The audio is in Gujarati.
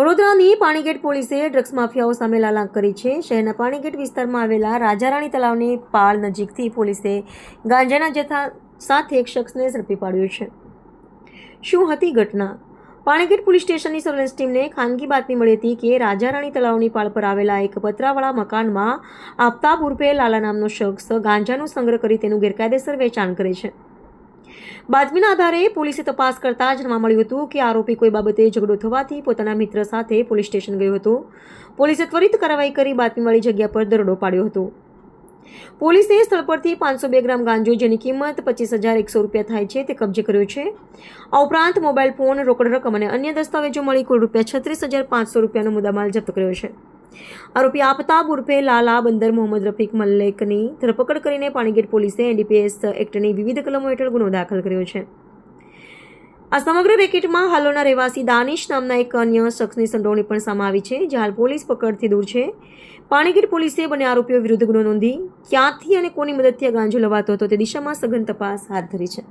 વડોદરાની પાણીગેટ પોલીસે ડ્રગ્સ માફિયાઓ સામે લાલાંક કરી છે। શહેરના પાણીગેટ વિસ્તારમાં આવેલા રાજારાણી તળાવની પાળ નજીકથી પોલીસે ગાંજાના જથ્થા સાથે એક શખ્સને ઝડપી પાડ્યો છે। શું હતી ઘટના? પાણીગેટ પોલીસ સ્ટેશનની સર્વેલન્સ ટીમને ખાનગી બાતમી મળી હતી કે રાજારાણી તળાવની પાળ પર આવેલા એક પતરાવાળા મકાનમાં આફતાબ ઉર્ફે લાલા નામનો શખ્સ ગાંજાનો સંગ્રહ કરી તેનું ગેરકાયદેસર વેચાણ કરે છે। બાતમીના આધારે પોલીસે તપાસ કરતા જાણવા મળ્યું હતું કે આરોપી કોઈ બાબતે ઝઘડો થવાથી પોતાના મિત્ર સાથે પોલીસ સ્ટેશન ગયો હતો। પોલીસે ત્વરિત કાર્યવાહી કરી બાતમીવાળી જગ્યા પર દરોડો પાડ્યો હતો। પોલીસે સ્થળ પરથી 502 ગ્રામ ગાંજો જેની કિંમત 25,100 રૂપિયા થાય છે તે કબજે કર્યો છે। આ ઉપરાંત મોબાઈલ ફોન, રોકડ રકમ અને અન્ય દસ્તાવેજો મળી કુલ ₹36,500 રૂપિયાનો મુદ્દામાલ જપ્ત કર્યો છે। આરોપી આફતાબ ઉર્ફે લાલા બંદર મોહમ્મદ રફીક મલ્લેકની ધરપકડ કરીને પાણીગેટ પોલીસે NDPS એક્ટની વિવિધ કલમો હેઠળ ગુનો દાખલ કર્યો છે। આ સમગ્ર રેકેટમાં હાલોના રહેવાસી દાનિશ નામના એક અન્ય શખ્સની સંડોવણી પણ સામે આવી છે, જે હાલ પોલીસ પકડથી દૂર છે। પાણીગેટ પોલીસે બંને આરોપીઓ વિરુદ્ધ ગુનો નોંધી ક્યાંથી અને કોની મદદથી આ ગાંજો લવાતો હતો તે દિશામાં સઘન તપાસ હાથ ધરી છે।